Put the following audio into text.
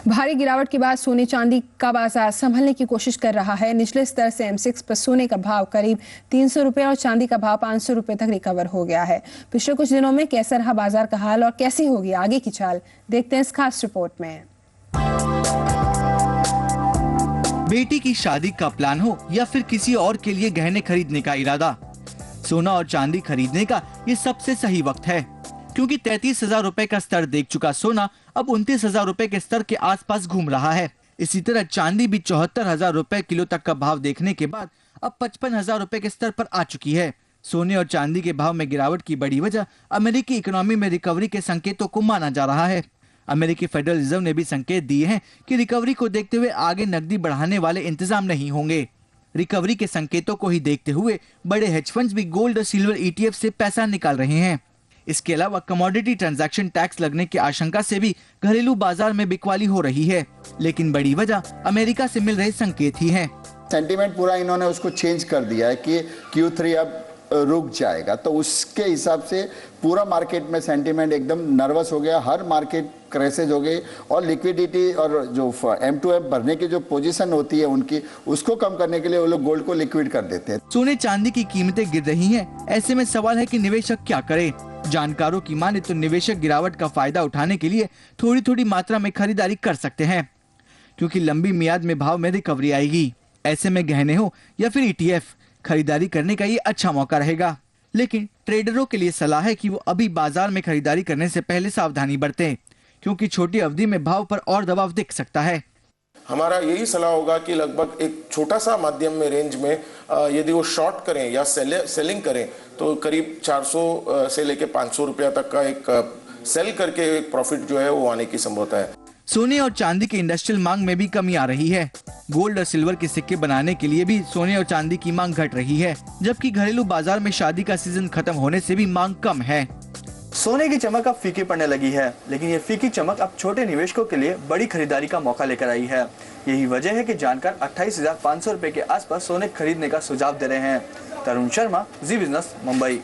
भारी गिरावट के बाद सोने चांदी का बाजार संभलने की कोशिश कर रहा है। निचले स्तर से M6 पर सोने का भाव करीब 300 रुपए और चांदी का भाव 500 रुपए तक रिकवर हो गया है। पिछले कुछ दिनों में कैसा रहा बाजार का हाल और कैसी होगी आगे की चाल, देखते हैं इस खास रिपोर्ट में। बेटी की शादी का प्लान हो या फिर किसी और के लिए गहने खरीदने का इरादा, सोना और चांदी खरीदने का ये सबसे सही वक्त है, क्योंकि 33,000 रुपए का स्तर देख चुका सोना अब 29,000 रुपए के स्तर के आसपास घूम रहा है। इसी तरह चांदी भी 74,000 रुपए किलो तक का भाव देखने के बाद अब 55,000 रुपए के स्तर पर आ चुकी है। सोने और चांदी के भाव में गिरावट की बड़ी वजह अमेरिकी इकोनॉमी में रिकवरी के संकेतों को माना जा रहा है। अमेरिकी फेडरल रिजर्व ने भी संकेत दिए हैं कि रिकवरी को देखते हुए आगे नकदी बढ़ाने वाले इंतजाम नहीं होंगे। रिकवरी के संकेतों को ही देखते हुए बड़े हेज फंड्स भी गोल्ड और सिल्वर ETF से पैसा निकाल रहे हैं। इसके अलावा कमोडिटी ट्रांजैक्शन टैक्स लगने की आशंका से भी घरेलू बाजार में बिकवाली हो रही है, लेकिन बड़ी वजह अमेरिका से मिल रहे संकेत ही हैं। सेंटीमेंट पूरा इन्होंने उसको चेंज कर दिया है कि Q3 अब रुक जाएगा, तो उसके हिसाब से पूरा मार्केट में सेंटीमेंट एकदम नर्वस हो गया, हर मार्केट क्रैशेज हो गई और लिक्विडिटी और जो M2M भरने की जो पोजीशन होती है उनकी, उसको कम करने के लिए वो लोग गोल्ड को लिक्विड कर देते हैं। सोने चांदी की कीमतें गिर रही हैं, ऐसे में सवाल है कि निवेशक क्या करे। जानकारों की माने तो निवेशक गिरावट का फायदा उठाने के लिए थोड़ी थोड़ी मात्रा में खरीदारी कर सकते हैं, क्योंकि लंबी मियाद में भाव में रिकवरी आएगी। ऐसे में गहने हो या फिर ETF खरीदारी करने का ये अच्छा मौका रहेगा, लेकिन ट्रेडरों के लिए सलाह है कि वो अभी बाजार में खरीदारी करने से पहले सावधानी बरतें, क्योंकि छोटी अवधि में भाव पर और दबाव दिख सकता है। हमारा यही सलाह होगा कि लगभग एक छोटा सा माध्यम में रेंज में यदि वो शॉर्ट करें या सेलिंग करें तो करीब 400 से लेके 500 रुपया तक का एक सेल करके एक प्रॉफिट जो है वो आने की संभावना है। सोने और चांदी की इंडस्ट्रियल मांग में भी कमी आ रही है। गोल्ड और सिल्वर के सिक्के बनाने के लिए भी सोने और चांदी की मांग घट रही है, जबकि घरेलू बाजार में शादी का सीजन खत्म होने से भी मांग कम है। सोने की चमक अब फीकी पड़ने लगी है, लेकिन ये फीकी चमक अब छोटे निवेशकों के लिए बड़ी खरीदारी का मौका लेकर आई है। यही वजह है कि जानकार 28,500 रुपए के आसपास सोने खरीदने का सुझाव दे रहे हैं। तरुण शर्मा, जी बिजनेस, मुंबई।